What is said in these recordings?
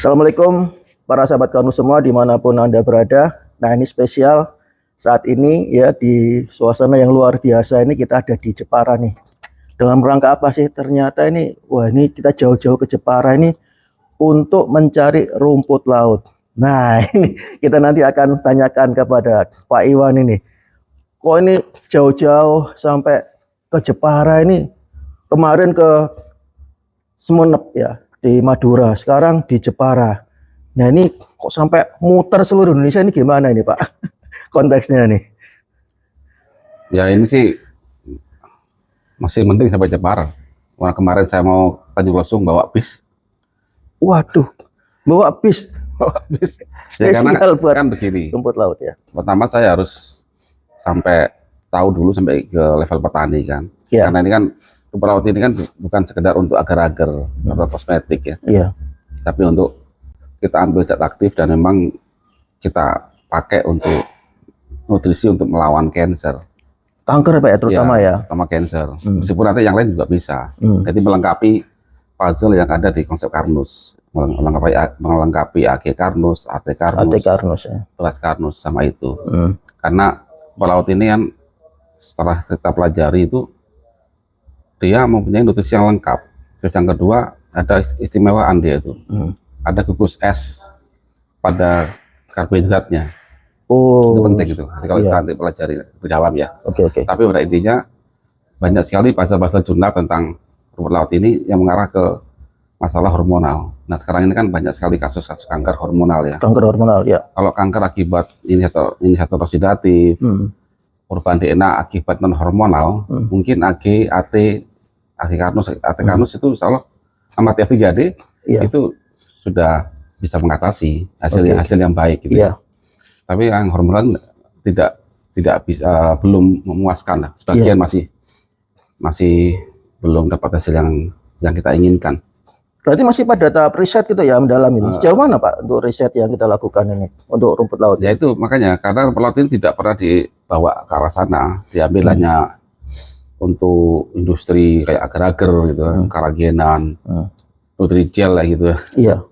Assalamualaikum para sahabat Karnus semua dimanapun Anda berada. Nah, ini spesial saat ini ya, di suasana yang luar biasa ini kita ada di Jepara nih. Dalam rangka apa sih? Ternyata ini, wah, ini kita jauh-jauh ke Jepara ini untuk mencari rumput laut. Nah, ini kita nanti akan tanyakan kepada Pak Iwan ini. Kok ini jauh-jauh sampai ke Jepara ini? Kemarin ke Sumenep ya, di Madura, sekarang di Jepara. Nah, ini kok sampai muter seluruh Indonesia, ini gimana ini Pak? Konteksnya nih. Ya ini sih masih mending sampai Jepara. Wah, kemarin saya mau Tanjung Lesung bawa bis. Waduh, bawa bis. Bawa bis. Spesial Ya, karena buat kan begini. rumput laut ya. Pertama saya harus sampai tahu dulu sampai ke level petani kan. Ya. Karena ini kan rumput laut ini kan bukan sekedar untuk agar-agar atau kosmetik ya. Iya. Tapi untuk kita ambil zat aktif dan memang kita pakai untuk nutrisi untuk melawan kanker. Kanker Pak ya, terutama ya. Terutama kanker. Meskipun nanti yang lain juga bisa. Jadi melengkapi puzzle yang ada di konsep Karnus. Melengkapi AG Karnus, AT Karnus, AT Karnus ya. Beras Karnus sama itu. Karena pelaut ini kan setelah kita pelajari itu dia mempunyai nutrisi yang lengkap. Terus yang kedua ada istimewaan dia itu. Ada gugus es pada karbohidratnya. Oh, itu penting gitu. Jadi kalau kita nanti pelajari di dalam ya. Oke. Tapi pada intinya banyak sekali pasal-pasal jurnal tentang rumput laut ini yang mengarah ke masalah hormonal. Nah sekarang ini kan banyak sekali kasus-kasus kanker hormonal ya. Kanker hormonal ya. Kalau kanker akibat inisiator oksidatif, perubahan DNA akibat non hormonal, mungkin AG, AT Karnus itu insya Allah sama T3D itu sudah bisa mengatasi hasil yang baik gitu ya. Tapi yang hormonal tidak bisa, belum memuaskan. Sebagian masih belum dapat hasil yang kita inginkan. Berarti masih pada tahap riset gitu ya, mendalam ini. Sejauh mana Pak untuk riset yang kita lakukan ini untuk rumput laut? Ya itu makanya karena rumput laut ini tidak pernah dibawa ke arah sana, diambil hanya untuk industri kayak agar-agar gitu, keragenan, nutrijel lah gitu. Iya.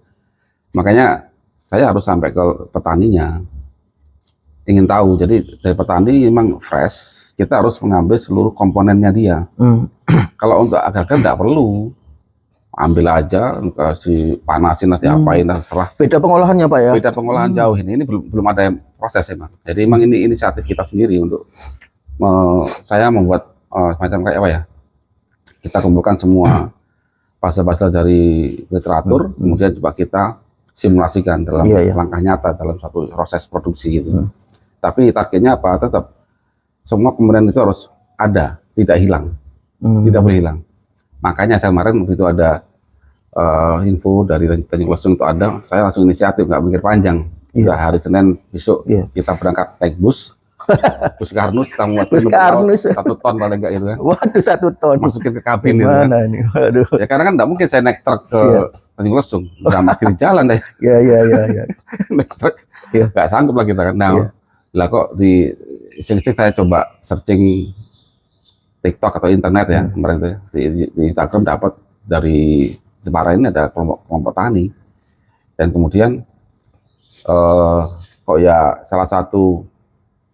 Makanya saya harus sampai ke petaninya. Ingin tahu, jadi dari petani memang fresh, kita harus mengambil seluruh komponennya dia. Kalau untuk agar-agar tidak perlu, ambil aja, kasih panasin nanti apain, terserah. Beda pengolahannya Pak ya? Beda pengolahan jauh ini belum ada proses emang. Jadi emang ini inisiatif kita sendiri untuk saya membuat semacam kayak apa ya? Kita kumpulkan semua pasal-pasal dari literatur, kemudian coba kita simulasikan dalam langkah nyata dalam satu proses produksi gitu. Tapi targetnya apa? Tetap semua komponen itu harus ada, tidak hilang, tidak boleh hilang. Makanya saya kemarin begitu ada info dari Tanjung Lesung itu ada, saya langsung inisiatif, nggak mikir panjang. Udah hari Senin besok kita berangkat naik bus Karnus, kita muatin 1 ton paling nggak gitu kan. Waduh, 1 ton. Masukin ke kabin itu kan. Ini? Waduh. Ya karena kan nggak mungkin saya naik truk ke Tanjung Lesung, udah mati di jalan deh. Iya. Naik truk, nggak sanggup lah kita kan. Nah, lah kok di iseng-iseng saya coba searching TikTok atau internet ya kemarin itu di Instagram dapat dari Jepara ini ada kelompok tani dan kemudian kok ya salah satu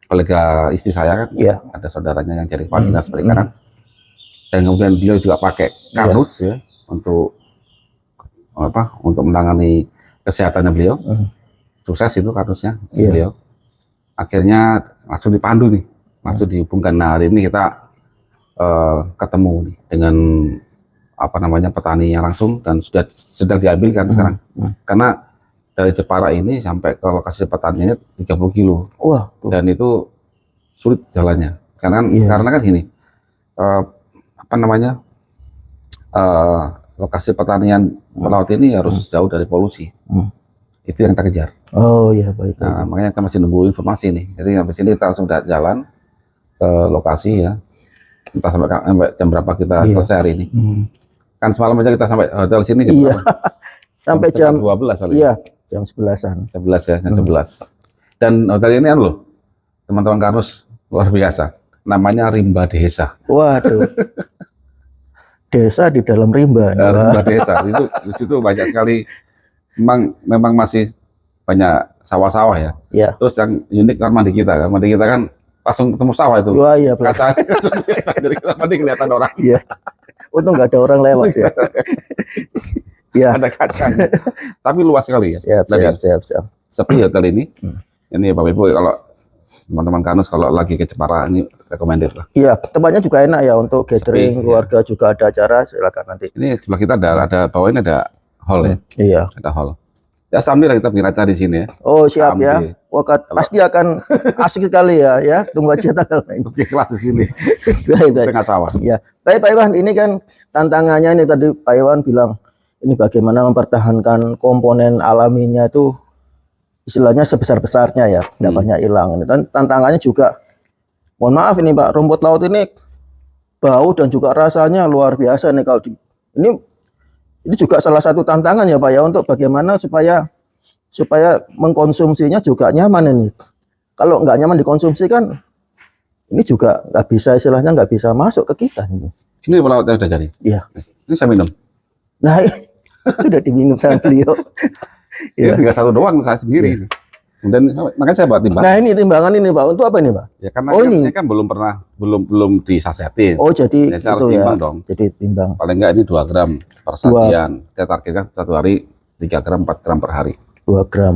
kolega istri saya kan ada saudaranya yang jadi Vaginas Perikanan dan kemudian beliau juga pakai Karnus ya untuk menangani kesehatannya beliau. Sukses itu Karnusnya beliau. Akhirnya langsung dipandu nih, langsung dihubungkan. Nah hari ini kita ketemu nih dengan petani yang langsung dan sudah sedang diambilkan sekarang. Karena dari Jepara ini sampai ke lokasi petaninya 30 kilo. Wah. Dan itu sulit jalannya. Karena kan gini, lokasi pertanian pelaut ini harus jauh dari polusi. Itu yang kita kejar. Oh iya, baik. Nah, makanya kita masih nunggu informasi nih. Jadi sampai sini kita langsung jalan ke lokasi ya. Entah sampai jam berapa kita selesai hari ini. Kan semalam aja kita sampai hotel sini jam berapa? Sampai jam 12 kali. Iya, jam 11-an. 11 ya, jam 11. Dan hotel ini loh, teman-teman Karnus luar biasa. Namanya Rimba Desa. Waduh. Desa di dalam rimba. Rimba Desa itu banyak sekali memang masih banyak sawah-sawah ya. Ya. Terus yang unik kan mandi kita kan langsung ketemu sawah itu. Wah iya Kaca dari kita mandi kelihatan orang. Iya. Untung nggak ada orang lewat ya. Iya. Ada kacanya. Tapi luas sekali ya. Siap. Sepi hotel ini. Ini Bapak Ibu kalau teman-teman Kanus kalau lagi ke Jepara ini recommended lah. Iya, tempatnya juga enak ya untuk gathering Sepi, keluarga juga ada acara, silakan nanti. Ini sebelah kita ada bawah ini ada hall ya. Iya. Ada hall. Ya sambil kita bikin acara di sini ya. Oh siap Sambil. ya. Wah, pasti akan asik sekali ya. Tunggu aja tanggal main. Oke, kelas di sini. Baik. Tengah sawah. Ya, baik Pak Iwan. Ini kan tantangannya ini tadi Pak Iwan bilang ini bagaimana mempertahankan komponen alaminya itu istilahnya sebesar-besarnya ya, tidak banyak hilang. Dan tantangannya juga, mohon maaf ini Pak, rumput laut ini bau dan juga rasanya luar biasa nih kalau ini juga salah satu tantangan ya Pak ya untuk bagaimana supaya mengkonsumsinya juga nyaman ini. Kalau nggak nyaman dikonsumsi kan ini juga nggak bisa istilahnya nggak bisa masuk ke kita. Ini lautnya udah jadi. Iya. Ini saya minum. Nah sudah diminum sama beliau. Ini tinggal satu doang saya sendiri. Dan makanya saya buat timbang. Nah ini timbangan ini Pak untuk apa ini Pak? Ya karena Oh, ini kan belum disasetin. Oh jadi Ya, saya itu harus ya. timbang dong. Jadi timbang. Paling enggak ini 2 gram per sajian. Saya targetkan satu hari 3 gram 4 gram per hari. 2 gram.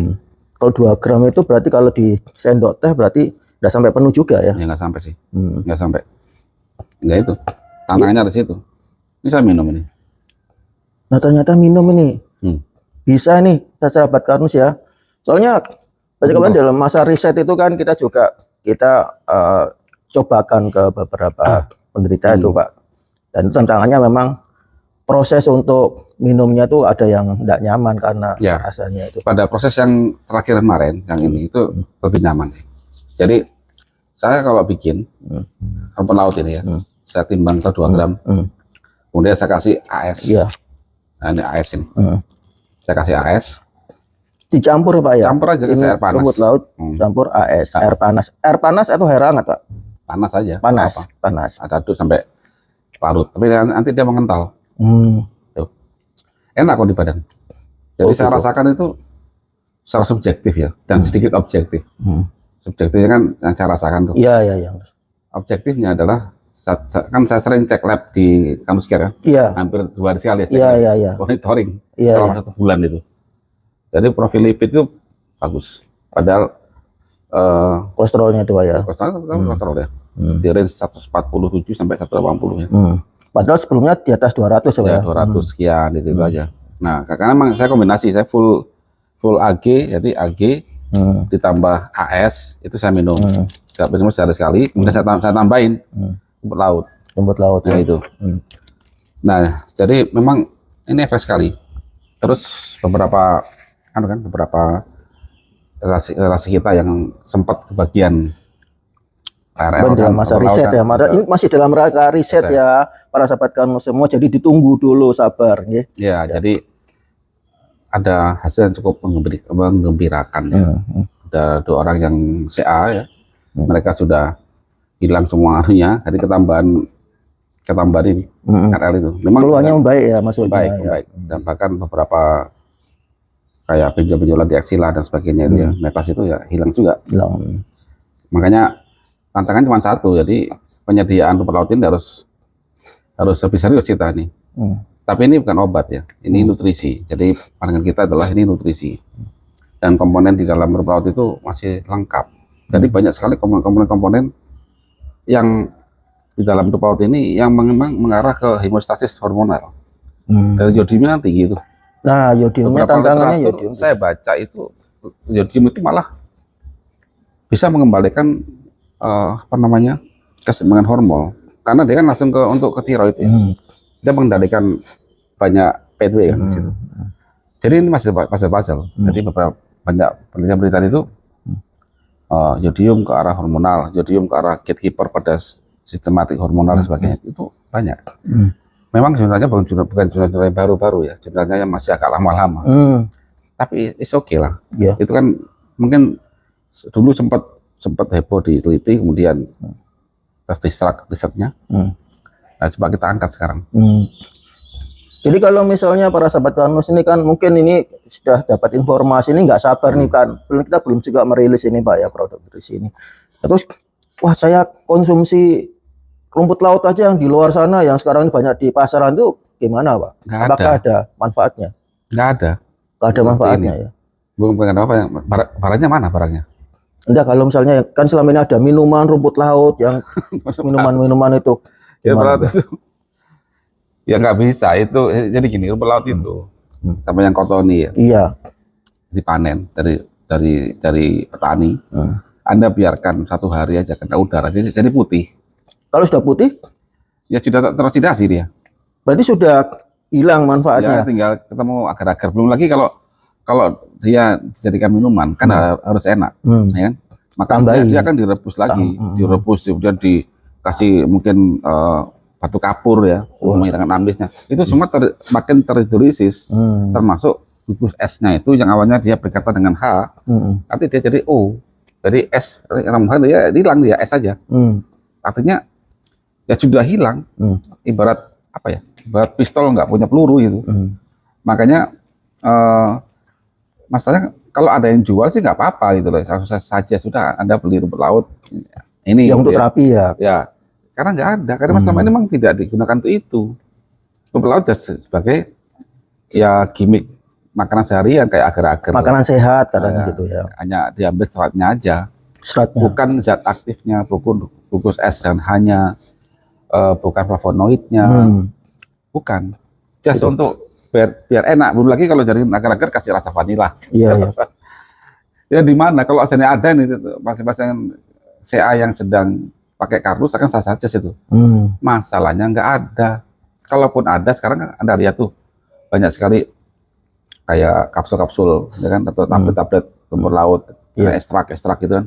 Kalau 2 gram itu berarti kalau di sendok teh berarti udah sampai penuh juga ya? Ya nggak sampai sih. Nggak sampai. Nggak itu. Tantangannya di situ. Ini saya minum ini. Nah ternyata minum ini bisa nih sahabat Karnus ya. Soalnya kemarin dalam masa riset itu kan kita cobakan ke beberapa penderita itu Pak. Dan itu tantangannya memang proses untuk minumnya tuh ada yang tidak nyaman karena rasanya itu. Pada proses yang terakhir kemarin, yang ini itu lebih nyaman. Jadi saya kalau bikin rumput laut ini ya, saya timbang ke 2 gram, kemudian saya kasih AS. Iya. Nah, ini AS ini. Saya kasih AS. Dicampur Pak ya? Campur aja ke air panas. Rumput laut campur AS, air panas. Air panas atau air hangat Pak? Panas aja. Panas. Ada aduk sampai larut. Tapi nanti dia mengental. Tuh. Enak kok di badan. Jadi saya rasakan itu secara subjektif ya, dan sedikit objektif. Subjektifnya kan yang saya rasakan tuh. Iya. Objektifnya adalah kan saya sering cek lab di Kanus Care ya. Iya. Hampir 2 hari sekali ya. Iya. Monitoring. Iya. Selama 1 bulan itu. Jadi profil lipid itu bagus. Padahal kolesterolnya itu Pak ya. Kolesterol ya. Di range 147 sampai 180 ya. Padahal sebelumnya di atas 200 ya. 200 sekian itu aja. Nah, karena memang saya kombinasi, saya full AG, jadi AG ditambah AS itu saya minum. Saya minum sekali, kemudian saya tambahin rumput laut. Rumput laut ya itu. Nah, jadi memang ini efek sekali. Terus beberapa relasi kita yang sempat kebagian KRL dalam masa riset ya. Ini masih dalam rangka riset ya para sahabat Kanus semua. Jadi ditunggu dulu, sabar. Ya, jadi ada hasil yang cukup menggembirakan ya. Ada 2 orang yang CA ya. Mereka sudah hilang semua anunya. Jadi ketambahan ini KRL itu. Memang keluhannya membaik ya maksudnya. Baik. Dan bahkan beberapa kayak benjolan di aksila dan sebagainya itu ya, metas itu ya hilang juga. Makanya tantangan cuma satu, jadi penyediaan rumput laut ini harus lebih serius kita nih. Tapi ini bukan obat ya, ini nutrisi. Jadi pandangan kita adalah ini nutrisi. Dan komponen di dalam rumput laut itu masih lengkap. Jadi banyak sekali komponen-komponen yang di dalam rumput laut ini yang memang mengarah ke hemostasis hormonal. Dari yodiumnya tinggi itu. Nah, yodiumnya tantangannya yodium. Saya baca itu yodium itu malah bisa mengembalikan keseimbangan hormon, karena dia kan langsung untuk ke tiroid ya. Dia mengendalikan banyak pathway kan di situ. Jadi ini masih puzzle. Jadi beberapa banyak penelitian itu yodium ke arah hormonal, yodium ke arah gatekeeper pada sistematik hormonal dan sebagainya itu banyak. Memang sebenarnya bukan jurnal yang baru-baru ya, jurnalnya yang masih agak lama-lama. Tapi it's okay lah. Itu kan mungkin dulu sempat heboh diteliti, kemudian terdistract risetnya. Nah, coba kita angkat sekarang. Jadi kalau misalnya para sahabat Kanus ini kan mungkin ini sudah dapat informasi ini nggak sabar nih kan. Kita belum juga merilis ini Pak ya produk dari sini. Terus wah saya konsumsi rumput laut aja yang di luar sana yang sekarang ini banyak di pasaran itu gimana Pak? Nggak Apakah ada manfaatnya? Nggak ada. Nggak ada Seperti manfaatnya ini. ya. Belum pengen apa yang barangnya mana barangnya? Enggak, kalau misalnya kan selama ini ada minuman rumput laut yang minuman-minuman itu Ya gimana, berarti Pak? itu ya nggak bisa itu. Jadi gini, rumput laut itu sama yang kotoni ya, Iya. dipanen dari petani. Anda biarkan 1 hari aja kena udara jadi putih. Kalau sudah putih Ya sudah teroksidasi dia. berarti sudah hilang Ya manfaatnya. tinggal ketemu agar-agar. Belum lagi kalau dia dijadikan minuman kan harus enak, ya kan? Maka Tambahin. dia akan direbus lagi, direbus kemudian dikasih mungkin batu kapur ya, menghilangkan amisnya. Itu semua makin terhidrolisis, termasuk gugus esnya itu yang awalnya dia berkaitan dengan H, nanti dia jadi O. Jadi es, dia hilang dia es saja. Artinya ya sudah hilang. Ibarat apa ya? Ibarat pistol nggak punya peluru gitu. Makanya masalahnya kalau ada yang jual sih nggak apa-apa gitu loh. Harus saja sudah Anda beli rumput laut ini Yang gitu untuk ya. terapi ya. Ya, karena nggak ada. Karena selama ini memang tidak digunakan untuk itu. Rumput laut sebagai ya gimmick makanan seharian kayak agar-agar. Makanan sehat katanya gitu ya. Hanya diambil seratnya aja. Seratnya. Bukan zat aktifnya, bukan gugus es dan hanya bukan flavonoidnya, bukan. Just untuk biar enak. Belum lagi kalau jadi agar-agar kasih rasa vanila. Iya, iya. Ya di mana kalau asalnya ada nih pasien-pasien CA yang sedang pakai kardus akan sah saja situ. Masalahnya nggak ada. Kalaupun ada sekarang kan Anda lihat tuh banyak sekali kayak kapsul-kapsul, ya kan, atau tablet-tablet rumput laut, ekstrak-ekstrak gitu kan.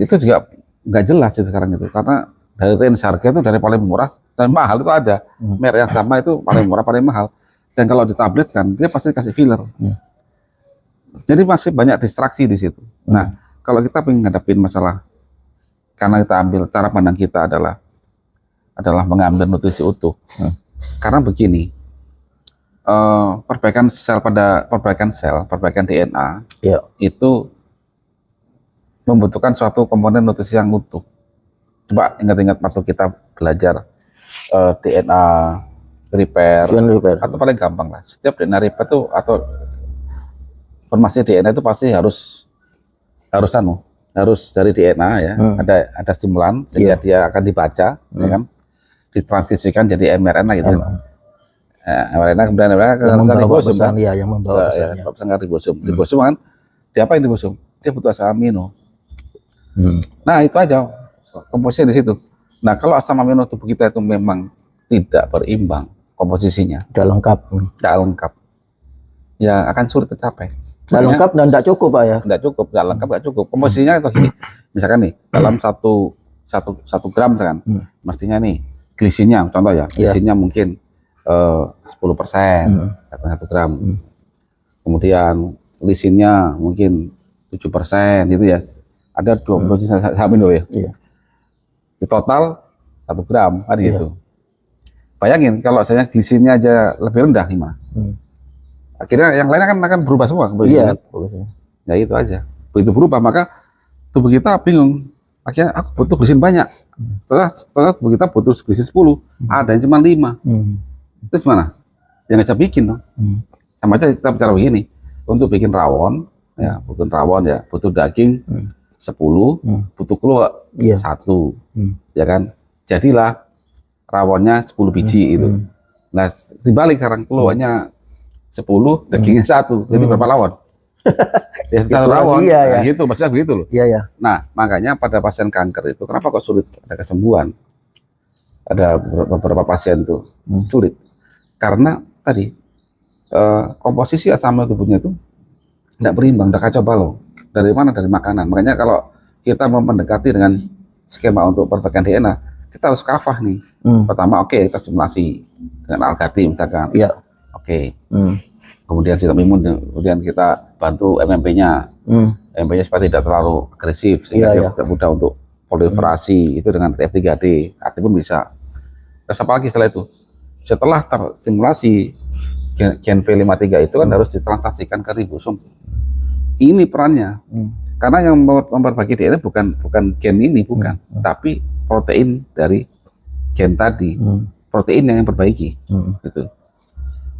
Itu juga nggak jelas itu sekarang itu, karena dari range harga itu dari paling murah dan mahal itu ada. Merek yang sama itu paling murah, paling mahal. Dan kalau ditabletkan, dia pasti kasih filler. Jadi masih banyak distraksi di situ. Nah, kalau kita ingin ngadepin masalah, karena kita ambil cara pandang kita adalah mengambil nutrisi utuh. Karena begini, perbaikan DNA itu membutuhkan suatu komponen nutrisi yang utuh. Coba ingat-ingat waktu kita belajar DNA repair, atau paling gampang lah, setiap DNA repair itu atau informasi DNA itu pasti harus dari DNA ya, ada stimulan sehingga dia akan dibaca, ya kan, ditranskripsikan jadi mRNA gitu. mRNA kemudian ke ribosom kan, yang membawa pesannya. Ribosom kan, diapain ribosom? Dia butuh asam amino. Nah itu aja komposisinya di situ. Nah kalau asam amino tubuh kita itu memang tidak berimbang komposisinya, tidak lengkap, ya akan sulit tercapai. Tidak lengkap dan tidak cukup Pak ya. Tidak cukup, tidak lengkap, tidak cukup. Komposisinya itu gini, misalkan nih dalam satu gram misalkan, mestinya nih glisinnya, contoh ya, glisinnya mungkin 10%, 1 gram. Kemudian lisinnya mungkin 7% gitu ya. Ada 20 jenis amino ya. Di total 1 gram kan gitu. Bayangin kalau saya glisinnya aja lebih rendah gimana? Akhirnya yang lain akan berubah semua. Iya. Ya itu aja. Begitu berubah maka tubuh kita bingung. Akhirnya aku butuh glisin banyak. Terus tubuh kita butuh glisin 10. Ada yang cuma 5. Terus mana? Yang nggak bisa bikin dong. Sama aja kita bicara begini. Untuk bikin rawon, ya, butuh daging 10, butuh keluak 1, ya kan? Jadilah rawonnya 10 biji itu. Nah, dibalik sekarang keluarnya 10, dagingnya 1. Jadi berapa rawon? Ya, 1 rawon. Nah, gitu, maksudnya begitu loh. Nah, makanya pada pasien kanker itu kenapa kok sulit ada kesembuhan? Ada beberapa pasien tuh sulit. Karena tadi komposisi asam amino tubuhnya itu tidak berimbang, udah kacau balau. Dari mana? Dari makanan. Makanya kalau kita mau mendekati dengan skema untuk perbaikan DNA, kita harus kafah nih. Pertama, kita simulasi dengan Algati misalkan. Kemudian sistem imun, kemudian kita bantu MMP-nya. MMP-nya supaya tidak terlalu agresif, sehingga dia tidak mudah untuk proliferasi. Itu dengan TF3D, aktif pun bisa. Terus apa lagi setelah itu? setelah terstimulasi gen P53 itu kan harus ditransaksikan ke ribosom. Ini perannya. Karena yang memperbagi DNA bukan gen ini, bukan, tapi protein dari gen tadi. Protein yang perbaiki. Gitu.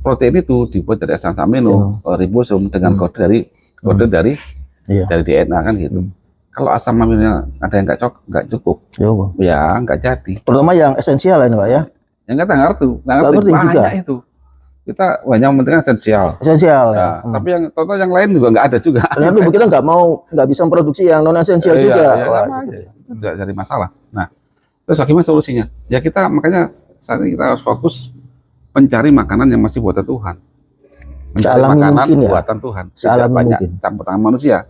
Protein itu dibuat dari asam amino, ribosom dengan kode dari DNA kan gitu. Kalau asam amino ada yang nggak cukup, ya nggak jadi. Terutama yang esensial ini Pak ya. Yang nggak ngerti banyak juga. Itu. Kita banyak mementingkan esensial. Ya. Tapi yang total yang lain juga nggak ada juga. Ternyata tubuh kita nggak bisa memproduksi yang non esensial juga. Wah, itu juga jadi masalah. Nah, terus bagaimana solusinya? Ya kita makanya saat ini kita harus fokus mencari makanan yang masih buatan Tuhan. Mencari makanan buatan Tuhan. Tidak banyak campur tangan manusia.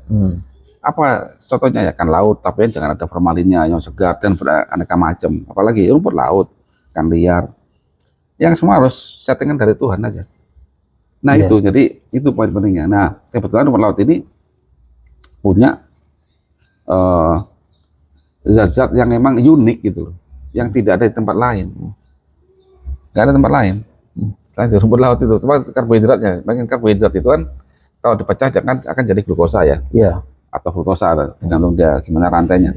Apa contohnya ya, kan laut, tapi jangan ada formalinnya, yang segar dan beraneka macam. Apalagi rumput laut, ikan liar. Yang semua harus settingan dari Tuhan aja. Nah itu, jadi itu poin pentingnya. Nah kebetulan rumput laut ini punya zat-zat yang memang unik gitu loh, yang tidak ada di tempat lain. Nggak ada tempat lain selain di rumput laut itu. Cuma karbohidratnya, bagian karbohidrat itu kan kalau dipecah akan jadi glukosa ya, atau fruktosa, tergantung dia gimana rantainya.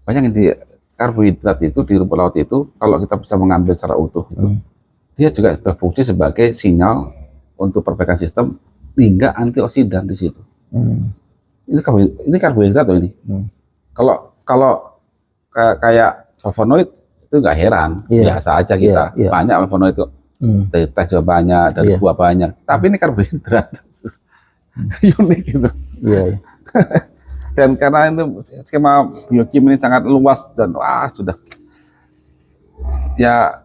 Banyak di karbohidrat itu di rumput laut itu, kalau kita bisa mengambil secara utuh itu, dia juga berfungsi sebagai sinyal untuk perbaikan sistem hingga antioksidan di situ. Ini karbohidrat loh ini. Kalau kayak flavonoid itu nggak heran, biasa aja kita. Banyak flavonoid itu, dari teh juga banyak, dari buah banyak. Tapi ini karbohidrat, unik gitu. Dan karena itu skema biokimia ini sangat luas dan sudah ya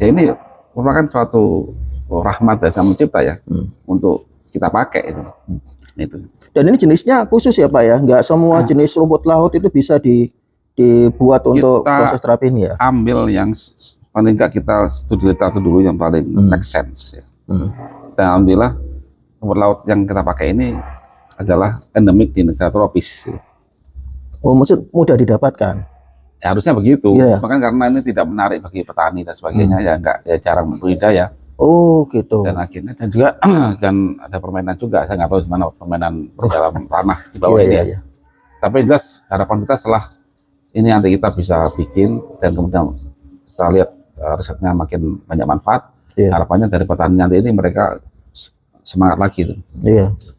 ini merupakan suatu rahmat dari Sang Pencipta ya, untuk kita pakai itu. Dan ini jenisnya khusus ya Pak ya, nggak semua jenis rumput laut itu bisa dibuat untuk proses terapi ini ya. Ambil yang paling nggak kita studi literatur dulu yang paling make sense ya. Dan alhamdulillah rumput laut yang kita pakai ini adalah endemik di negara tropis. Maksud mudah didapatkan? Ya, harusnya begitu. Bahkan karena ini tidak menarik bagi petani dan sebagainya, ya jarang berbudidaya. Gitu. Dan akhirnya dan juga dan ada permainan juga. Saya nggak tahu gimana permainan di dalam tanah di bawah ini. Tapi jelas harapan kita setelah ini nanti kita bisa bikin dan kemudian kita lihat risetnya makin banyak manfaat. Harapannya dari petani nanti ini mereka semangat lagi tuh.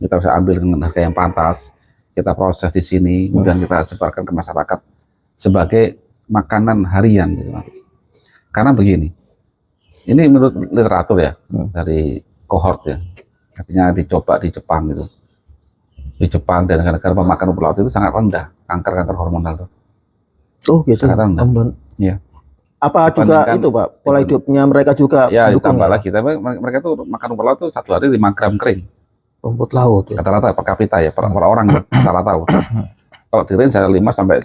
Kita bisa ambil dengan harga yang pantas, kita proses di sini, kemudian kita sebarkan ke masyarakat sebagai makanan harian gitu. Karena begini, ini menurut literatur ya, dari cohort ya, artinya dicoba di Jepang gitu. Di Jepang dan negara-negara pemakan rumput laut itu sangat rendah kanker hormonal tuh. Gitu. Sangat rendah. Iya. Apa juga itu Pak, pola hidupnya mereka juga ditambah lagi, tapi mereka tuh makan rumput laut tuh 1 hari 5 gram kering. Rumput laut ya? Rata-rata per kapita ya, per orang rata-rata. Kalau di range 5 sampai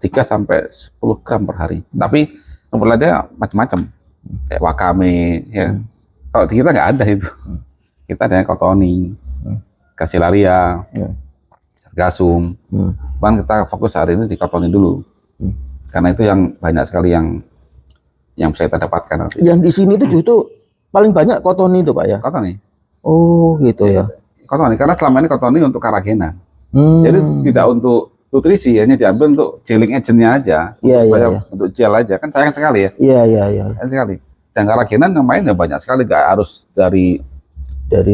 3 sampai 10 gram per hari. Tapi rumput lautnya macam-macam, kayak wakame ya. Kalau di kita nggak ada itu. Kita ada kotoni, Gracilaria, Sargassum. Bahkan kita fokus hari ini di kotoni dulu. Karena itu yang banyak sekali yang bisa kita dapatkan nanti. Yang di sini itu justru paling banyak kotoni itu Pak ya? Kotoni. Gitu ya. Kotoni, karena selama ini kotoni untuk karagena. Jadi tidak untuk nutrisi, hanya diambil untuk gelling agentnya aja. Untuk gel aja, kan sayang sekali ya. Sayang sekali. Dan karagena yang lain ya banyak sekali, nggak harus dari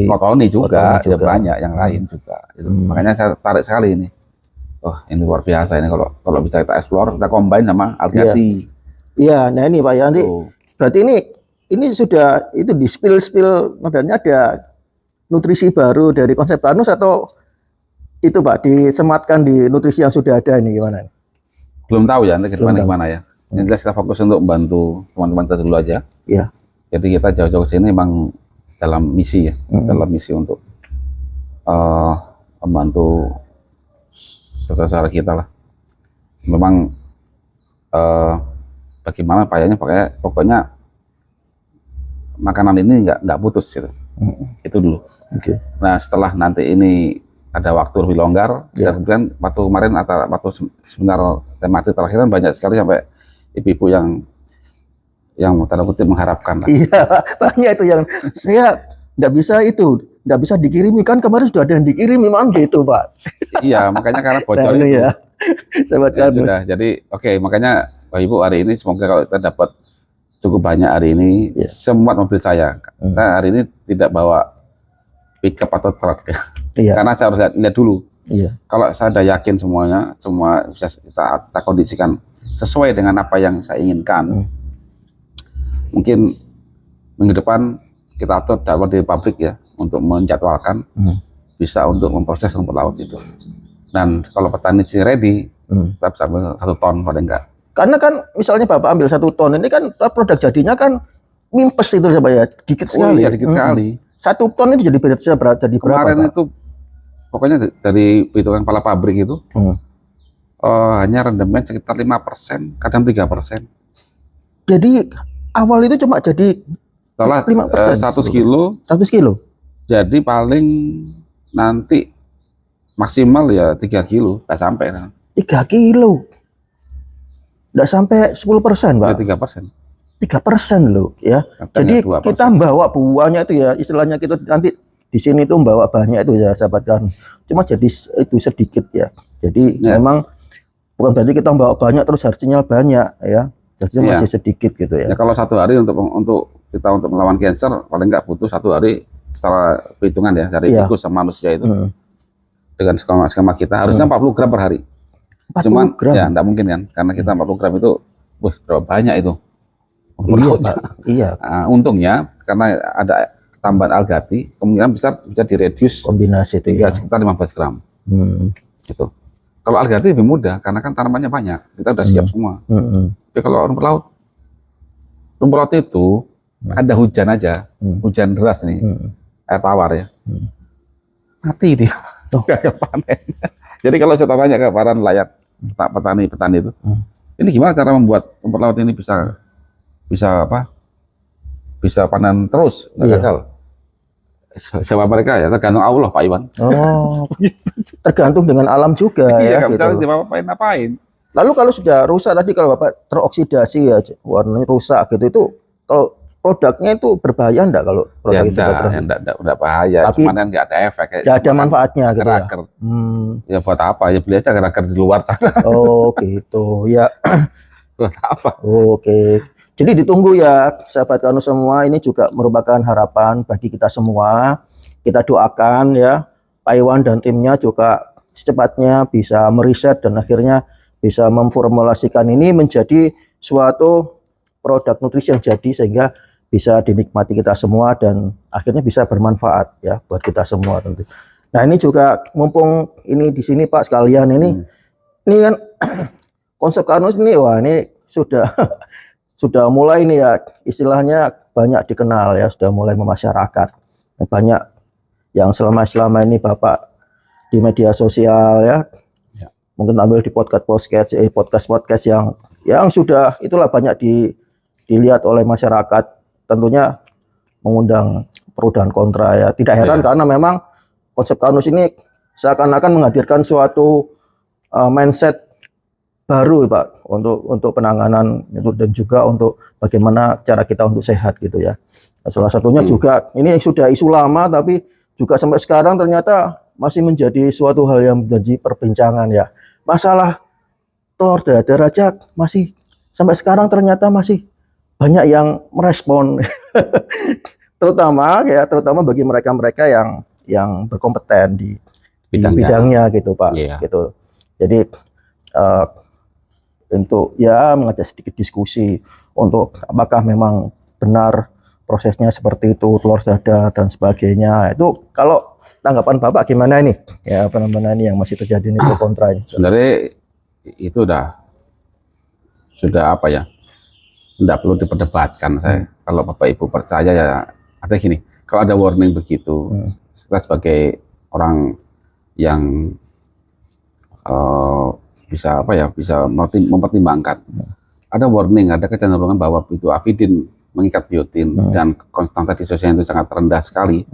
kotoni juga, ada banyak yang lain juga. Makanya saya tarik sekali ini. Ini luar biasa ini kalau bisa kita explore, kita combine sama algae. Nah ini Pak ya, nanti berarti ini sudah itu di spill modelnya ada nutrisi baru dari konsep Tanus atau itu Pak disematkan di nutrisi yang sudah ada ini gimana? Belum tahu ya, nanti gimana ya. Yang jelas kita fokus untuk membantu teman-teman kita dulu aja. Jadi kita jauh-jauh ke sini memang dalam misi ya, dalam misi untuk membantu saudara-saudara kita lah. Memang bagaimana payahnya, pokoknya makanan ini nggak putus gitu. Itu dulu. Nah setelah nanti ini ada waktu lebih longgar, dan kemudian waktu kemarin waktu sebentar tematik terakhir kan banyak sekali sampai ibu-ibu yang yang tanda kutip mengharapkan lah. Iya, banyak itu yang saya nggak bisa dikirimi, kan kemarin sudah ada yang dikirimi man gitu Pak. Iya, makanya karena bocor Nah, ini itu. ya, sahabat Ya Karnus. sudah, jadi oke, makanya Bapak Ibu hari ini semoga kalau kita dapat cukup banyak hari ini, Iya. semua mobil saya. Saya hari ini tidak bawa pickup atau truk ya. Iya, Karena saya harus lihat dulu. iya, Kalau saya sudah yakin semuanya, semua bisa kita kondisikan sesuai dengan apa yang saya inginkan. Mungkin minggu depan kita atur jadwal di pabrik ya untuk menjadwalkan bisa untuk memproses rumput laut itu. Dan kalau petani sih ready, kita bisa ambil 1 ton paling enggak. karena kan misalnya Bapak ambil 1 ton ini kan produk jadinya kan mimpes itu ya, dikit sekali. Iya, dikit sekali. 1 ton itu jadi berapa? Jadi berapa? Kemarin Pak? itu pokoknya dari hitungan kepala pabrik itu hanya rendemen sekitar 5%, kadang 3%. Jadi awal itu cuma jadi Setelah 5%. 100 kilo, 100 kilo. jadi paling nanti maksimal ya 3 kilo, nggak sampai. 3 kilo. Nggak sampai 10%, Pak. 3%. 3% loh ya. Kadang Jadi ya 2%. kita membawa buahnya itu ya, istilahnya kita nanti di sini tuh membawa banyak itu ya, sahabat kan. Cuma jadi itu sedikit ya. Jadi Ya. memang bukan berarti kita membawa banyak terus hasilnya banyak ya. Hasilnya Ya. masih sedikit gitu ya. Ya kalau 1 hari untuk kita untuk melawan cancer paling nggak butuh 1 hari secara perhitungan ya dari Iya. tikus sama manusia itu dengan skema kita harusnya 40 gram per hari. 40 Cuman gram. ya nggak mungkin kan karena kita 40 gram itu berapa banyak itu. Iya, Pak. Iya, Nah, untungnya karena ada tambahan algati kemungkinan besar bisa direduce kombinasi itu ya ya. sekitar 15 gram gitu. Kalau algati lebih mudah karena kan tanamannya banyak, kita udah siap semua. Tapi kalau rumput laut itu ada hujan aja, hujan deras nih, air tawar ya, mati dia, gagal panen. Jadi kalau saya tanya ke para nelayan, petani itu, ini gimana cara membuat rumput laut ini bisa panen terus, nggak Iya. gagal? Jawab mereka ya tergantung Allah Pak Iwan. Oh, tergantung dengan alam juga Iya, ya. nggak Gitu. bisa ngapain. Lalu kalau sudah rusak tadi, kalau Bapak teroksidasi ya, warnanya rusak gitu, itu kalau produknya itu berbahaya enggak kalau Ya produk itu enggak bahaya, Tapi cuman kan nggak ada efek. nggak ada manfaatnya gitu ya. Agar Hmm. ya buat apa? Ya beli aja agar di luar sana. Oh gitu ya. Buat apa? Oke. Jadi ditunggu ya sahabat Karnus semua, ini juga merupakan harapan bagi kita semua. Kita doakan ya Pak Iwan dan timnya juga secepatnya bisa meriset dan akhirnya bisa memformulasikan ini menjadi suatu produk nutrisi yang jadi sehingga bisa dinikmati kita semua dan akhirnya bisa bermanfaat ya buat kita semua tentu. Nah, ini juga mumpung ini di sini Pak sekalian ini kan konsep Karnus ini, wah ini sudah mulai nih ya istilahnya banyak dikenal ya, sudah mulai memasyarakat. Banyak yang selama ini Bapak di media sosial ya. Mungkin ambil di podcast yang sudah itulah banyak dilihat oleh masyarakat, tentunya mengundang pro dan kontra ya. Tidak heran karena memang konsep Karnus ini seakan-akan menghadirkan suatu mindset baru Pak untuk penanganan itu dan juga untuk bagaimana cara kita untuk sehat gitu ya. Salah satunya juga ini sudah isu lama tapi juga sampai sekarang ternyata masih menjadi suatu hal yang menjadi perbincangan ya. Masalah telur dadar aja masih sampai sekarang ternyata masih banyak yang merespon. terutama bagi mereka-mereka yang berkompeten di bidangnya gitu Pak. Iya. Gitu. Jadi untuk ya mengajak sedikit diskusi untuk apakah memang benar prosesnya seperti itu, telur dadar dan sebagainya. Itu kalau tanggapan Bapak gimana ini? Ya fenomena ini yang masih terjadi ini pro kontra ini. Sebenarnya itu sudah apa ya? Tidak perlu diperdebatkan saya. Kalau Bapak Ibu percaya ya, artinya gini, kalau ada warning begitu, kita sebagai orang yang bisa mempertimbangkan. Ada warning, ada kecenderungan bahwa itu avidin mengikat biotin dan konsentrasi sosial itu sangat rendah sekali.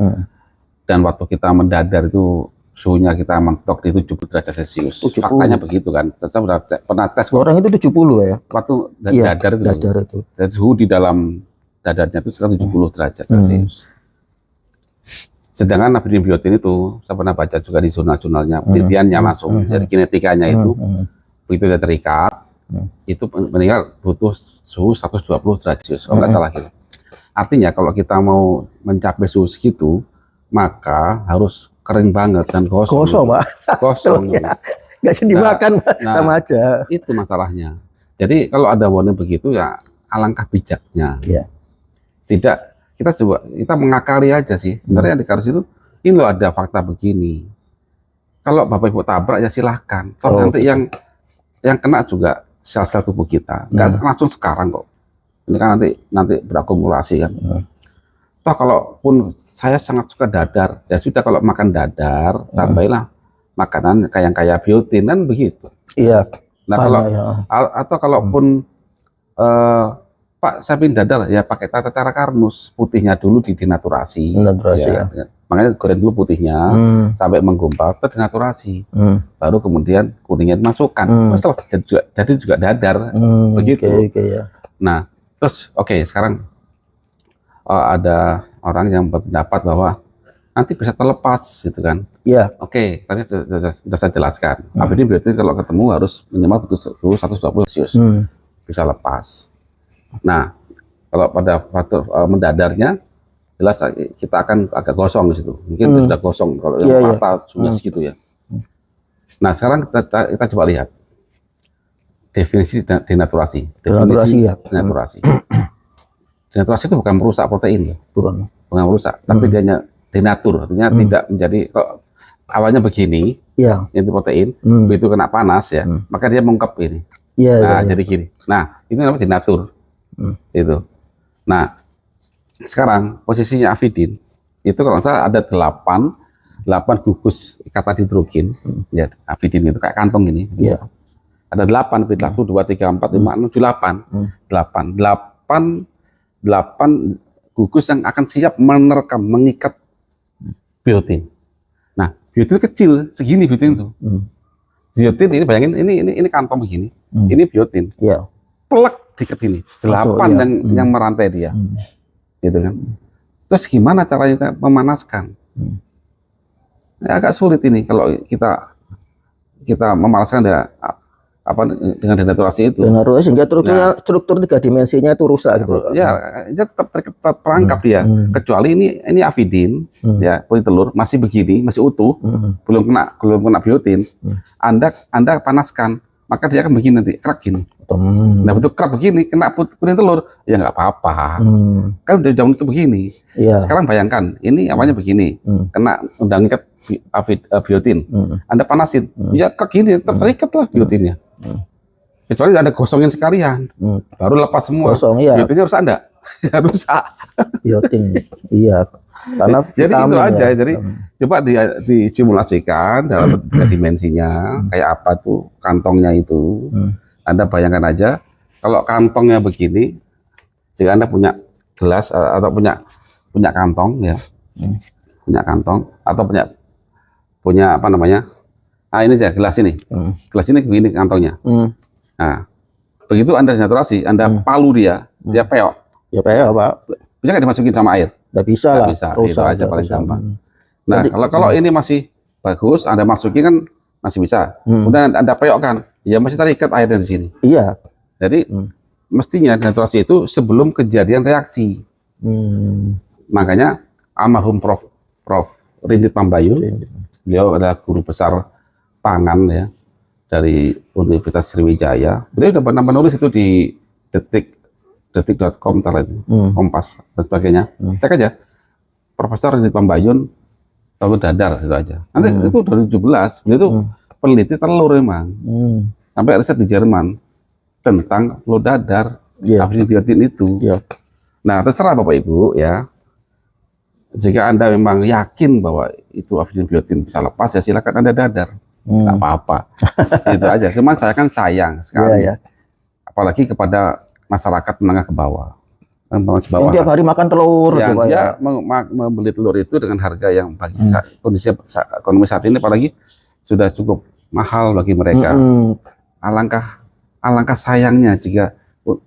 Dan waktu kita mendadar itu suhunya kita mentok di 70 derajat Celcius. 70. Faktanya begitu kan. Kita udah pernah tes kok. Orang itu 70 ya. Waktu Iya, dadar itu. dadar itu. Dan suhu di dalam dadarnya itu sekitar 70 derajat Celcius. Sedangkan avidin biotin itu, saya pernah baca juga di jurnal-jurnalnya, penelitiannya langsung, dari kinetikanya itu, begitu dia terikat, itu meninggal butuh suhu 120 derajat, kalau nggak salah gitu. Artinya kalau kita mau mencapai suhu segitu, maka harus kering banget dan kosong. Kosong, Pak. Kosong. Ya. Nggak bisa dimakan, Pak. Nah, Sama aja. itu masalahnya. Jadi kalau ada warning begitu ya alangkah bijaknya. Iya. Tidak, kita mengakali aja sih. Sebenarnya di kasus itu ini loh ada fakta begini. Kalau Bapak Ibu tabrak ya silahkan. Toh nanti yang kena juga sel-sel tubuh kita. Nggak langsung sekarang kok. Ini kan nanti berakumulasi kan. Toh kalaupun saya sangat suka dadar, ya sudah kalau makan dadar, tambahlah makanan yang kaya biotin kan begitu. Iya. Nah atau kalaupun Pak saya pengen dadar, ya pakai tata cara karnus, putihnya dulu dinaturasi. Ya. Makanya goreng dulu putihnya sampai menggumpal, terus dinaturasi. Baru kemudian kuningnya dimasukkan. Jadi juga dadar, begitu. Ya. Nah, terus sekarang ada orang yang berpendapat bahwa nanti bisa terlepas gitu kan. Iya. Tadi sudah saya jelaskan. Avidin biotin kalau ketemu harus minimal suhu 120 Celcius. Bisa lepas. Nah, kalau pada faktor mendadarnya jelas kita akan agak gosong di situ. Mungkin sudah gosong kalau yang patah sudah segitu ya. Nah, sekarang kita coba lihat definisi denaturasi. Denaturasi. Denaturasi itu bukan merusak protein, bukan merusak, tapi dia denatur, artinya tidak menjadi awalnya begini, itu protein, begitu kena panas ya, maka dia mengungkap ini. Jadi gini. Nah, itu namanya denatur. Itu. Nah, sekarang posisinya avidin itu kalau saya ada 8 gugus ikatan hidrogen, ya avidin itu kayak kantong ini. Ada 8, 1, 2, 3, 4, 5, 6, 7, 8 gugus yang akan siap menerkam, mengikat biotin. Nah, biotin kecil, segini biotin itu. Biotin ini bayangin, ini kantong begini, ini biotin. Plek dikit ini, 8 yang merantai dia, gitu kan. Terus gimana caranya kita memanaskan? Agak sulit ini kalau kita memanaskan dengan denaturasi itu. Denaturasi sehingga struktur 3 dimensinya itu rusak gitu. Ya, dia tetap terperangkap dia. Kecuali ini avidin, ya politelur masih begini, masih utuh, belum kena biotin. Anda panaskan, maka dia akan begini nanti, kerak gini. Nah bentuk kerak begini, kena kuning telur, ya nggak apa-apa. Kan udah zaman itu begini. Sekarang bayangkan, ini awalnya begini, kena undang ikat biotin. Anda panasin, ya kerak gini, tetap terikat lah biotinnya. Kecuali ada gosongin sekalian, baru lepas semua. Biotinnya rusak Anda, rusak. Biotin, karena jadi itu aja. Jadi coba disimulasikan dalam 3 dimensinya, kayak apa tuh kantongnya itu. Anda bayangkan aja, kalau kantongnya begini, jika Anda punya gelas atau punya kantong ya, punya kantong atau punya apa namanya? Nah ini aja gelas ini, gelas ini begini kantongnya. Nah begitu Anda denaturasi, Anda palu dia peok. Ya peok Pak. Bisa nggak dimasukin sama air? Nggak bisa lah. Bisa, itu aja paling gampang. Nah kalau ini masih bagus, Anda masukin kan masih bisa. Kemudian Anda peokkan, ya masih terikat airnya di sini. Iya. Jadi mestinya denaturasi itu sebelum kejadian reaksi. Makanya almarhum Prof. Rindit Pambayun, beliau adalah guru besar pangan ya dari Universitas Sriwijaya. Beliau sudah pernah menulis itu di detik.com, Kompas dan sebagainya. Cek aja Profesor Rindit Pambayun telur dadar itu aja. Nanti itu 2017 beliau itu peneliti telur emang. Sampai riset di Jerman tentang telur dadar, avidin biotin itu. Nah, terserah Bapak Ibu ya. Jika Anda memang yakin bahwa itu avidin biotin bisa lepas, ya silakan Anda dadar. Nggak apa-apa. Itu aja. Cuman saya kan sayang sekali. Apalagi kepada masyarakat menengah ke bawah. bawah. Yang tiap hari makan telur, Yang gitu, Pak, dia ya. membeli telur itu dengan harga yang bagi kondisi ekonomi saat ini apalagi sudah cukup mahal bagi mereka. Alangkah sayangnya jika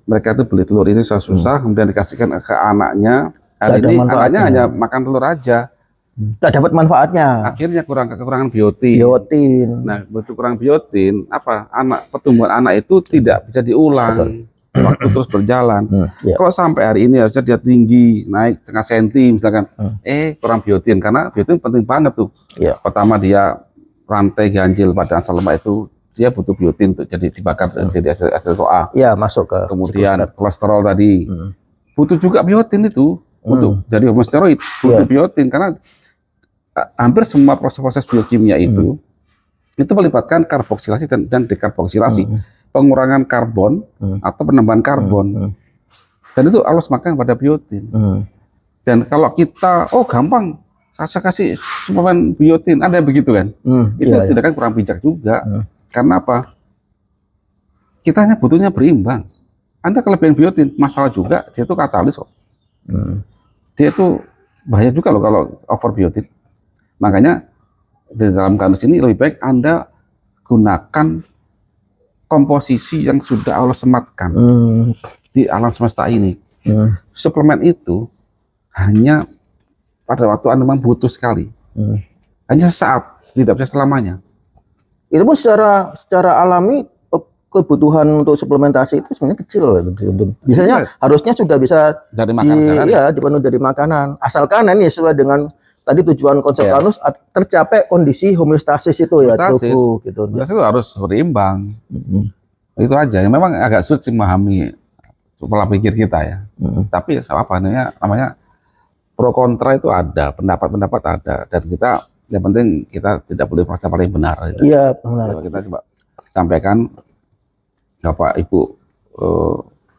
mereka itu beli telur ini susah-susah kemudian dikasihkan ke anaknya. Hari ini anaknya hanya makan telur aja. Nggak dapat manfaatnya. Akhirnya kekurangan biotin. Nah, kurang biotin, apa? Pertumbuhan anak itu tidak bisa diulang. Waktu terus berjalan. Kalau sampai hari ini harusnya dia tinggi, naik setengah senti misalkan, kurang biotin karena biotin penting banget tuh. Pertama dia rantai ganjil pada asam lemak itu dia butuh biotin untuk jadi dibakar jadi asil CoA. Iya, masuk ke kemudian kolesterol tadi butuh juga biotin itu untuk jadi hormon steroid butuh biotin karena hampir semua proses-proses biokimia itu melibatkan karboksilasi dan dekarboksilasi. Pengurangan karbon atau penambahan karbon, dan itu harus makan pada biotin. Dan kalau kita gampang saya kasih suplemen biotin, ada begitu kan? Itu tidak kan kurang bijak juga. Karena apa? Kita hanya butuhnya berimbang. Anda kelebihan biotin, masalah juga dia itu katalis kok. Dia itu bahaya juga loh kalau over biotin. Makanya di dalam kandus ini lebih baik Anda gunakan komposisi yang sudah Allah sematkan di alam semesta ini. Suplemen itu hanya pada waktu Anda memang butuh sekali, hanya sesaat, tidak bisa selamanya. Itu pun secara alami kebutuhan untuk suplementasi itu sebenarnya kecil. Biasanya harusnya sudah bisa dari makanan, dipenuhi dari makanan. Asalkan ini sesuai dengan tadi tujuan konsep Karnus tercapai kondisi homeostasis itu ya tubuh gitu. Itu harus berimbang. Itu aja. Yang memang agak sulit sih memahami pola pikir kita ya. Tapi apa namanya pro kontra itu ada, pendapat ada, dan kita yang penting kita tidak boleh merasa paling benar. Iya, benar. Kita coba sampaikan Bapak Ibu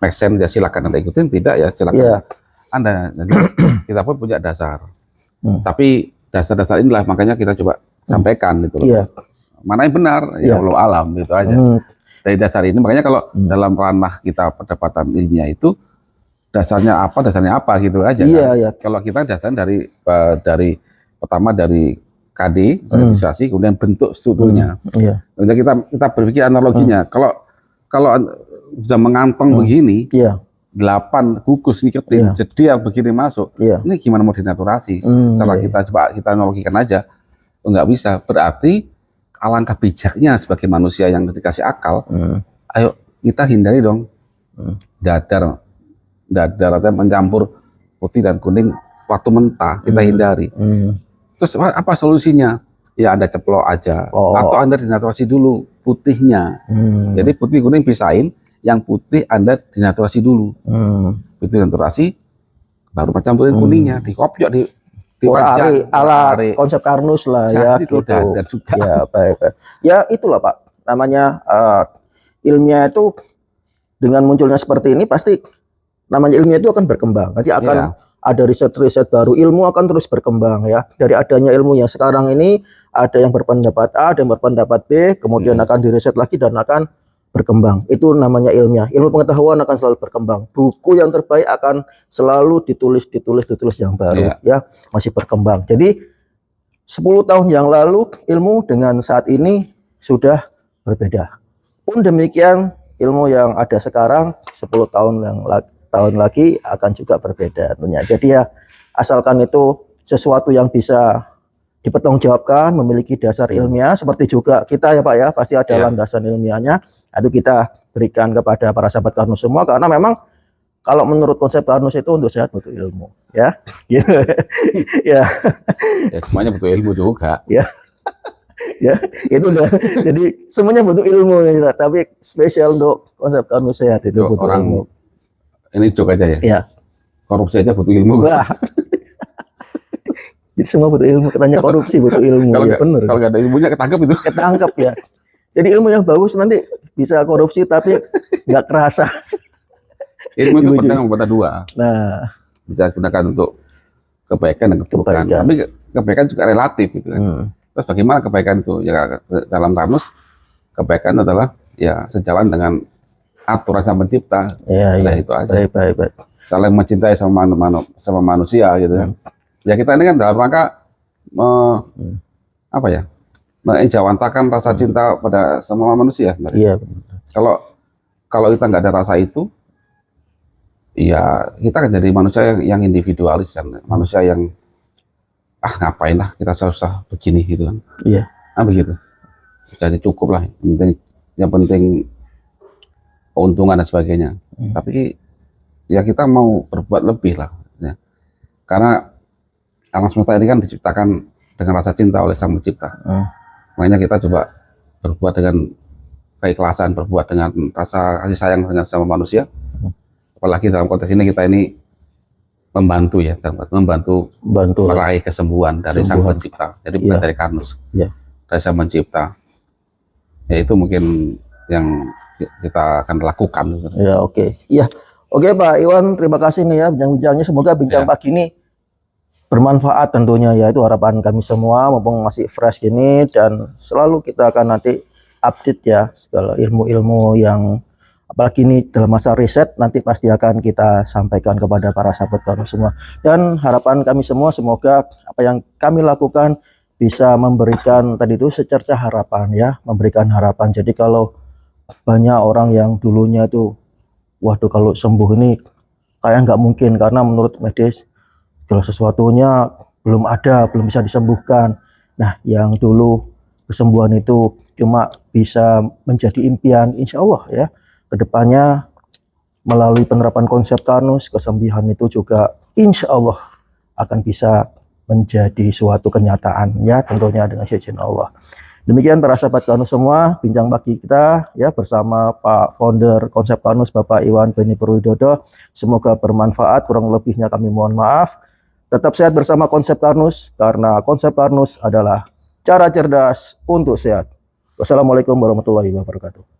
make sense ya silakan Anda ikutin, tidak ya silakan Anda. Kita pun punya dasar. Tapi dasar-dasar inilah makanya kita coba sampaikan gitu loh. Mana yang benar ya Allah alam gitu aja. Dari dasar ini makanya kalau dalam ranah kita perdebatan ilmiah itu dasarnya apa gitu aja kan. Kalau kita dasarnya dari pertama dari KD, standarisasi, kemudian bentuk strukturnya. Kemudian kita berpikir analoginya. Kalau sudah mengantong begini, 8 gugus niketin, jedial begini masuk, ini gimana mau dinaturasi? Setelah kita analogikan aja, nggak bisa. Berarti alangkah bijaknya sebagai manusia yang dikasih akal, ayo kita hindari dong dadar atau mencampur putih dan kuning waktu mentah, kita hindari. Terus apa solusinya? Ya Anda ceplok aja, atau Anda dinaturasi dulu putihnya. Jadi putih kuning pisahin, yang putih Anda dinaturasi dulu. Putih dinaturasi, baru campurin kuningnya, dikopiok di ala konsep Karnus lah. Jadi gitu. Juga. Ya baik. Ya itulah Pak. Namanya ilmiah itu dengan munculnya seperti ini pasti namanya ilmiah itu akan berkembang. Nanti akan ada riset-riset baru, ilmu akan terus berkembang ya. Dari adanya ilmu yang sekarang ini ada yang berpendapat A, ada yang berpendapat B, kemudian akan diriset lagi dan akan berkembang. Itu namanya ilmiah. Ilmu pengetahuan akan selalu berkembang. Buku yang terbaik akan selalu ditulis yang baru ya, masih berkembang. Jadi 10 tahun yang lalu ilmu dengan saat ini sudah berbeda. Pun demikian ilmu yang ada sekarang 10 tahun lagi akan juga berbeda tentunya. Jadi ya asalkan itu sesuatu yang bisa dipertanggungjawabkan, memiliki dasar ilmiah, seperti juga kita ya Pak ya, pasti ada landasan ilmiahnya. Itu kita berikan kepada para sahabat Karnus semua, karena memang kalau menurut konsep Karnus itu untuk sehat butuh ilmu ya. Ya semuanya butuh ilmu juga ya. Itu udah jadi semuanya butuh ilmu ya, tapi spesial untuk konsep Karnus sehat itu butuh orang ilmu. Ini joke aja ya. Korupsi aja butuh ilmu. Jadi semua butuh ilmu, katanya korupsi butuh ilmu. Kalau nggak ada ilmunya ketangkep itu. Ketangkep ya. Jadi ilmu yang bagus nanti bisa korupsi tapi nggak kerasa. Ilmu itu pedang mata dua. Nah, bisa digunakan untuk kebaikan dan keburukan. Tapi kebaikan juga relatif gitu kan. Terus bagaimana kebaikan itu? Ya dalam Karnus kebaikan adalah ya sejalan dengan aturan Sang Pencipta. Ya, itu aja. Baik. saling mencintai sama manusia gitu kan. Ya kita ini kan dalam rangka apa ya, mengejawantakan rasa cinta pada semua manusia. Iya. Kalau kalau kita nggak ada rasa itu, ya kita kan jadi manusia yang individualis kan, manusia yang ngapain lah kita susah begini gitu kan. Iya. Begitu. Jadi cukup lah. Yang penting keuntungan dan sebagainya. Tapi ya kita mau berbuat lebih lah. Ya. Karena alam semesta ini kan diciptakan dengan rasa cinta oleh Sang Pencipta. Makanya kita coba berbuat dengan keikhlasan, berbuat dengan rasa kasih sayang dengan sama manusia. Apalagi dalam konteks ini kita ini membantu ya, membantu meraih kesembuhan dari Sang Pencipta. Jadi bukan dari Karnus, dari Sang Pencipta. Ya itu mungkin yang kita akan lakukan. Ya oke. Iya. Oke Pak Iwan, terima kasih nih ya bincang-bincangnya. Semoga bincang pagi ini bermanfaat tentunya ya, itu harapan kami semua, mumpung masih fresh gini, dan selalu kita akan nanti update ya segala ilmu-ilmu yang apalagi ini dalam masa riset nanti pasti akan kita sampaikan kepada para sahabat Karnus semua. Dan harapan kami semua semoga apa yang kami lakukan bisa memberikan tadi itu secerca harapan ya, memberikan harapan. Jadi kalau banyak orang yang dulunya itu waduh kalau sembuh ini kayak nggak mungkin karena menurut medis kalau sesuatunya belum ada, belum bisa disembuhkan. Nah, yang dulu kesembuhan itu cuma bisa menjadi impian, insya Allah ya. Kedepannya melalui penerapan konsep Karnus, kesembuhan itu juga insya Allah akan bisa menjadi suatu kenyataan ya, tentunya dengan izin Allah. Demikian para sahabat Karnus semua, bincang pagi kita ya bersama Pak Founder Konsep Karnus Bapak Iwan Beni Purwidodo. Semoga bermanfaat, kurang lebihnya kami mohon maaf. Tetap sehat bersama Konsep Karnus, karena Konsep Karnus adalah cara cerdas untuk sehat. Wassalamualaikum warahmatullahi wabarakatuh.